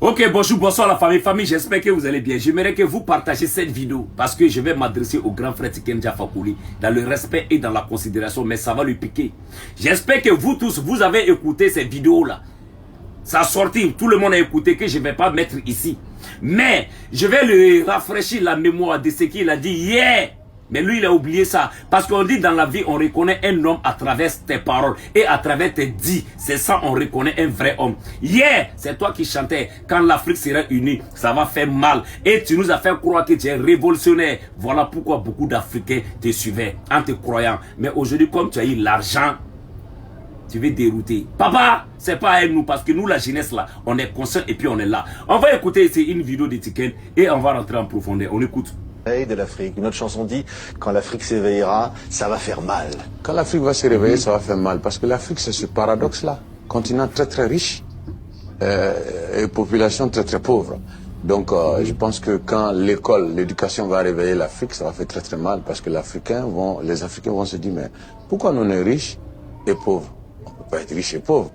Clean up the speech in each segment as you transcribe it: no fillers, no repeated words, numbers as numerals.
Ok, bonjour, bonsoir la famille. Famille, j'espère que vous allez bien. J'aimerais que vous partagiez cette vidéo parce que je vais m'adresser au grand frère Tiken Jah Fakoly dans le respect et dans la considération, mais ça va lui piquer. J'espère que vous tous, vous avez écouté ces vidéos-là. Ça a sorti, tout le monde a écouté, que je ne vais pas mettre ici. Mais je vais lui rafraîchir la mémoire de ce qu'il a dit hier. Mais lui, il a oublié ça. Parce qu'on dit dans la vie, on reconnaît un homme à travers tes paroles et à travers tes dits. C'est ça, on reconnaît un vrai homme. Hier, c'est toi qui chantais. Quand l'Afrique sera unie, ça va faire mal. Et tu nous as fait croire que tu es révolutionnaire. Voilà pourquoi beaucoup d'Africains te suivaient en te croyant. Mais aujourd'hui, comme tu as eu l'argent, tu veux dérouter. Papa, c'est pas avec nous parce que nous, la jeunesse là, on est conscient et puis on est là. On va écouter ici une vidéo de Tiken et on va rentrer en profondeur. On écoute. De l'Afrique. Une autre chanson dit quand l'Afrique s'éveillera, ça va faire mal. Quand l'Afrique va se réveiller, ça va faire mal parce que l'Afrique c'est ce paradoxe-là, continent très très riche et population très très pauvre. Donc je pense que quand l'école, l'éducation va réveiller l'Afrique, ça va faire très très mal parce que les Africains vont se dire mais pourquoi nous on est riches et pauvres? On peut pas être riche et pauvre.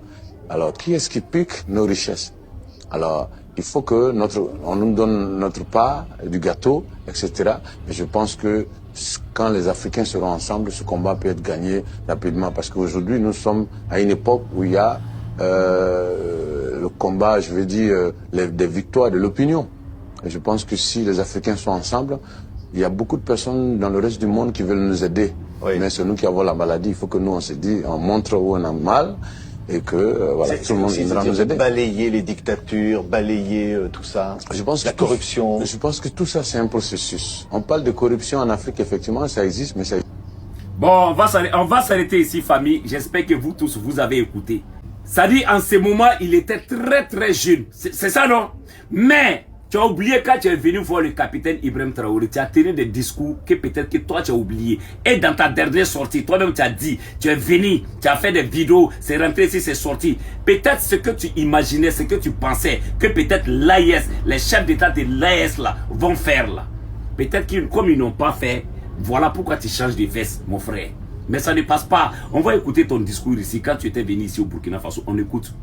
Alors qui est-ce qui pique nos richesses? Alors il faut que on nous donne notre part du gâteau, etc. Mais je pense que quand les Africains seront ensemble, ce combat peut être gagné rapidement. Parce qu'aujourd'hui, nous sommes à une époque où il y a le combat, je veux dire, des victoires de l'opinion. Et je pense que si les Africains sont ensemble, il y a beaucoup de personnes dans le reste du monde qui veulent nous aider. Oui. Mais c'est nous qui avons la maladie. Il faut que nous, on se dit, on montre où on a mal. Et que voilà, tout le monde viendra nous aider. Balayer les dictatures, balayer tout ça, je pense la corruption. Je pense que tout ça, c'est un processus. On parle de corruption en Afrique, effectivement, ça existe, mais ça... Bon, on va s'arrêter ici, famille. J'espère que vous tous, vous avez écouté. Ça dit, en ce moment, il était très, très jeune. C'est ça, non? Mais... tu as oublié quand tu es venu voir le capitaine Ibrahim Traoré, tu as tenu des discours que peut-être que toi tu as oublié. Et dans ta dernière sortie, toi-même tu as dit, tu es venu, tu as fait des vidéos, c'est rentré ici, c'est sorti. Peut-être ce que tu imaginais, ce que tu pensais, que peut-être l'AES, les chefs d'État de l'AES là, vont faire là. Peut-être que comme ils n'ont pas fait, voilà pourquoi tu changes de veste, mon frère. Mais ça ne passe pas. On va écouter ton discours ici, quand tu étais venu ici au Burkina Faso, on écoute.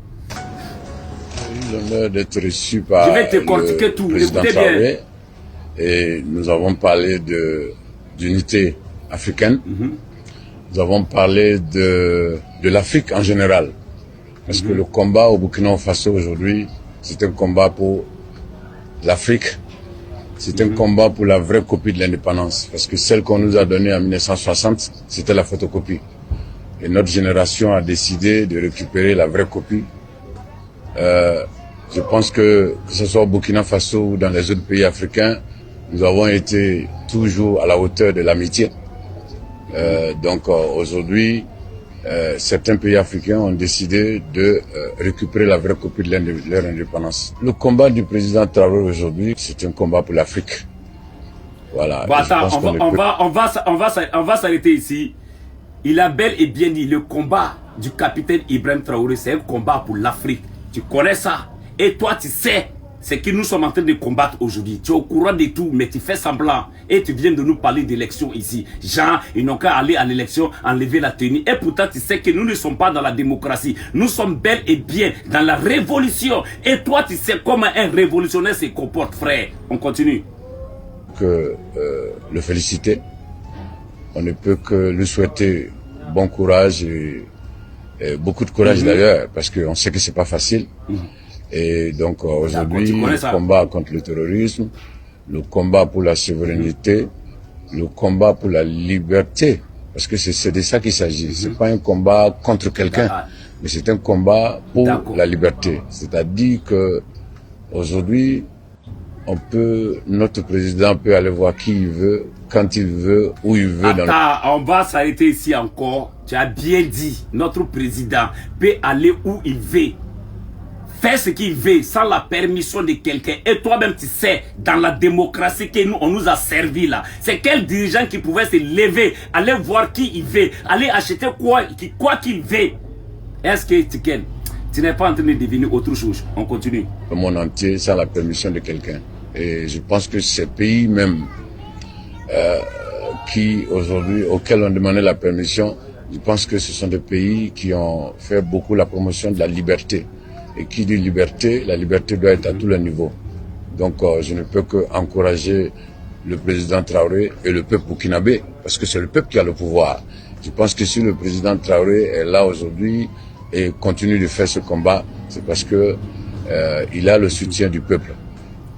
L'honneur d'être reçu par je vais te cortiquer tout, écoutez bien. Et nous avons parlé d'unité africaine. Nous avons parlé de l'Afrique en général. Parce que le combat au Burkina Faso aujourd'hui, c'est un combat pour l'Afrique. C'est un combat pour la vraie copie de l'indépendance. Parce que celle qu'on nous a donnée en 1960, c'était la photocopie. Et notre génération a décidé de récupérer la vraie copie. Je pense que ce soit au Burkina Faso ou dans les autres pays africains, nous avons été toujours à la hauteur de l'amitié. Donc aujourd'hui, certains pays africains ont décidé de récupérer la vraie copie de leur indépendance. Le combat du président Traoré aujourd'hui, c'est un combat pour l'Afrique. Voilà. Bon, attends, on va s'arrêter ici. Il a bel et bien dit, le combat du capitaine Ibrahim Traoré, c'est un combat pour l'Afrique. Tu connais ça. Et toi, tu sais ce que nous sommes en train de combattre aujourd'hui. Tu es au courant de tout, mais tu fais semblant. Et tu viens de nous parler d'élection ici. Gens, ils n'ont qu'à aller à l'élection, enlever la tenue. Et pourtant, tu sais que nous ne sommes pas dans la démocratie. Nous sommes bel et bien dans la révolution. Et toi, tu sais comment un révolutionnaire se comporte, frère. On continue. Le féliciter. On ne peut que lui souhaiter bon courage et beaucoup de courage d'ailleurs, parce qu'on sait que c'est pas facile. Et donc aujourd'hui, le combat contre le terrorisme, le combat pour la souveraineté, le combat pour la liberté, parce que c'est de ça qu'il s'agit. C'est pas un combat contre quelqu'un, mais c'est un combat pour la liberté. C'est-à-dire que aujourd'hui, notre président peut aller voir qui il veut, quand il veut, où il veut. Attends, on va s'arrêter ici encore. Tu as bien dit, notre président peut aller où il veut, faire ce qu'il veut sans la permission de quelqu'un. Et toi-même, tu sais, dans la démocratie que on nous a servi là, c'est quel dirigeant qui pouvait se lever, aller voir qui il veut, aller acheter quoi qu'il veut. Est-ce que Tiken, tu n'es pas en train de devenir autre chose? On continue. Le monde entier sans la permission de quelqu'un. Et je pense que ces pays même qui aujourd'hui, auxquels on demandait la permission, je pense que ce sont des pays qui ont fait beaucoup la promotion de la liberté. Et qui dit liberté, la liberté doit être à tous les niveaux. Donc je ne peux qu'encourager le président Traoré et le peuple burkinabé, parce que c'est le peuple qui a le pouvoir. Je pense que si le président Traoré est là aujourd'hui et continue de faire ce combat, c'est parce que il a le soutien du peuple.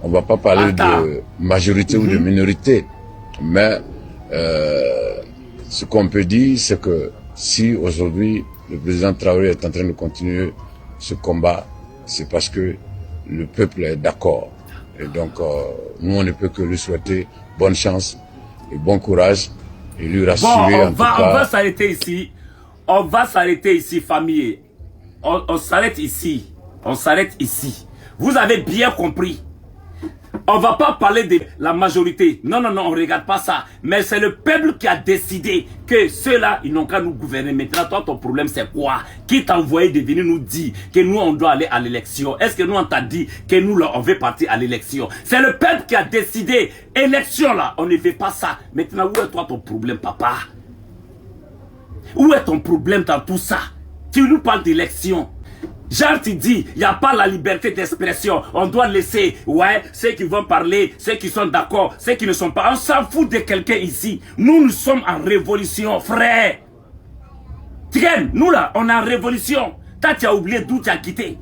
On ne va pas parler de majorité ou de minorité, mais ce qu'on peut dire, c'est que si aujourd'hui le président Traoré est en train de continuer ce combat, c'est parce que le peuple est d'accord. Et donc, nous, on ne peut que lui souhaiter bonne chance et bon courage et lui rassurer en tout cas. On va s'arrêter ici. On va s'arrêter ici, famille. On s'arrête ici. On s'arrête ici. Vous avez bien compris. On va pas parler de la majorité. Non, non, non, on regarde pas ça. Mais c'est le peuple qui a décidé que ceux-là, ils n'ont qu'à nous gouverner. Maintenant, toi, ton problème, c'est quoi? Qui t'a envoyé de venir nous dire que nous, on doit aller à l'élection? Est-ce que nous, on t'a dit que nous, là, on veut partir à l'élection? C'est le peuple qui a décidé. Élection, là, on ne fait pas ça. Maintenant, où est toi ton problème, papa? Où est ton problème dans tout ça? Tu nous parles d'élection. Genre, tu dis, il n'y a pas la liberté d'expression. On doit laisser, ouais, ceux qui vont parler, ceux qui sont d'accord, ceux qui ne sont pas. On s'en fout de quelqu'un ici. Nous sommes en révolution, frère. Tiens, nous là, on est en révolution. Toi, tu as oublié d'où tu as quitté.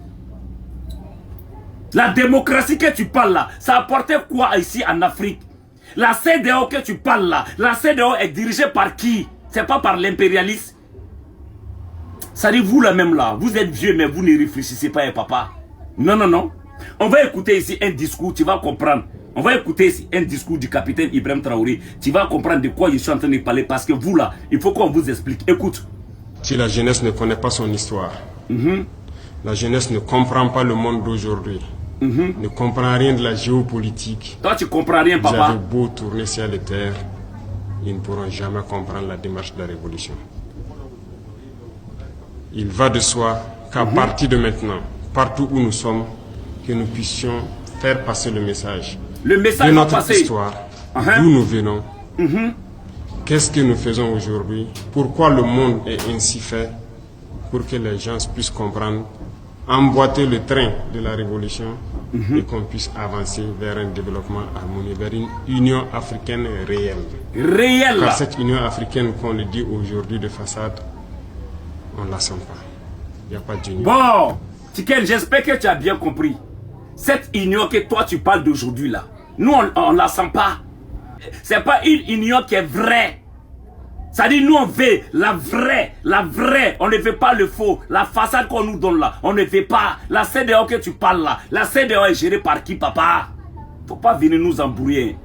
La démocratie que tu parles là, ça apportait quoi ici en Afrique? La CEDEAO que tu parles là, la CEDEAO est dirigée par qui? C'est pas par l'impérialisme. Ça dit, vous là même là, vous êtes vieux mais vous ne réfléchissez pas, hein, papa. Non, non, non. On va écouter ici un discours, tu vas comprendre. On va écouter ici un discours du capitaine Ibrahim Traoré. Tu vas comprendre de quoi je suis en train de parler parce que vous là, il faut qu'on vous explique. Écoute. Si la jeunesse ne connaît pas son histoire, la jeunesse ne comprend pas le monde d'aujourd'hui, ne comprend rien de la géopolitique. Toi tu comprends rien, papa. Vous avez beau tourner ciel et terre, ils ne pourront jamais comprendre la démarche de la révolution. Il va de soi qu'à partir de maintenant, partout où nous sommes, que nous puissions faire passer le message. Le message de notre passer. Histoire, d'où nous venons, qu'est-ce que nous faisons aujourd'hui, pourquoi le monde est ainsi fait, pour que les gens puissent comprendre, emboîter le train de la révolution et qu'on puisse avancer vers un développement harmonieux, vers une Union africaine réelle. Réelle. Car cette Union africaine qu'on le dit aujourd'hui de façade, on ne la sent pas. Il n'y a pas d'union. Bon, Tiken, j'espère que tu as bien compris. Cette union que toi tu parles d'aujourd'hui là, nous on ne la sent pas. C'est pas une union qui est vraie. Ça dit nous on veut la vraie. On ne veut pas le faux. La façade qu'on nous donne là, on ne veut pas. La CEDEAO que tu parles là, la CEDEAO est gérée par qui, papa? Faut pas venir nous embrouiller.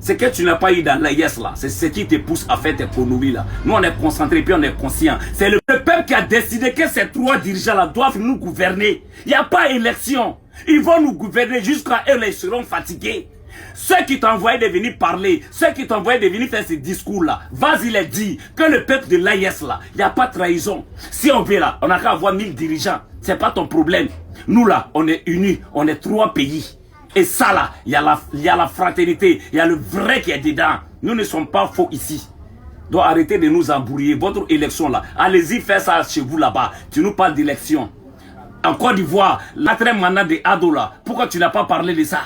C'est que tu n'as pas eu dans l'AIS là. C'est ce qui te pousse à faire tes économies là. Nous on est concentrés puis on est conscient. C'est le peuple qui a décidé que ces trois dirigeants là doivent nous gouverner. Il n'y a pas élection. Ils vont nous gouverner jusqu'à eux, ils seront fatigués. Ceux qui t'envoyaient de venir parler, ceux qui t'envoyaient de venir faire ces discours là, vas-y les dire que le peuple de l'AIS là, il n'y a pas de trahison. Si on veut là, on n'a qu'à avoir 1000 dirigeants. C'est pas ton problème. Nous là, on est unis, on est 3 pays. Et ça là, il y a la fraternité, il y a le vrai qui est dedans. Nous ne sommes pas faux ici. Donc arrêtez de nous embrouiller. Votre élection là, allez-y faire ça chez vous là-bas. Tu nous parles d'élection. En Côte d'Ivoire, l'après mandat de Ado là, pourquoi tu n'as pas parlé de ça?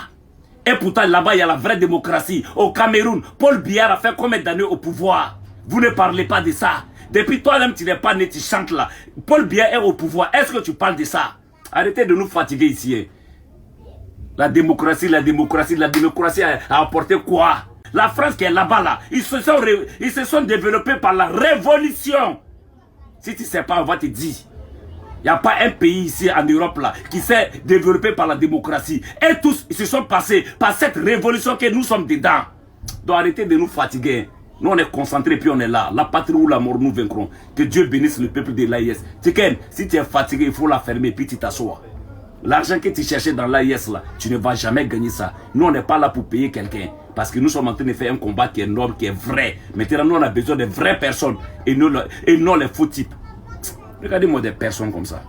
Et pourtant là-bas, il y a la vraie démocratie. Au Cameroun, Paul Biya a fait combien d'années au pouvoir? Vous ne parlez pas de ça. Depuis toi-même, tu n'es pas né, tu chantes là. Paul Biya est au pouvoir. Est-ce que tu parles de ça? Arrêtez de nous fatiguer ici. Hein. La démocratie a apporté quoi? La France qui est là-bas, là, ils se sont développés par la révolution. Si tu ne sais pas, on va te dire. Il n'y a pas un pays ici en Europe là qui s'est développé par la démocratie. Et tous ils se sont passés par cette révolution que nous sommes dedans. Donc arrêtez de nous fatiguer. Nous on est concentrés puis on est là. La patrie ou la mort nous vaincrons. Que Dieu bénisse le peuple de l'AIS. Tiken, si tu es fatigué, il faut la fermer puis tu t'assois. L'argent que tu cherchais dans l'AIS là, tu ne vas jamais gagner ça. Nous on n'est pas là pour payer quelqu'un. Parce que nous sommes en train de faire un combat qui est noble, qui est vrai. Maintenant nous on a besoin de vraies personnes et non les faux types. Regardez-moi des personnes comme ça.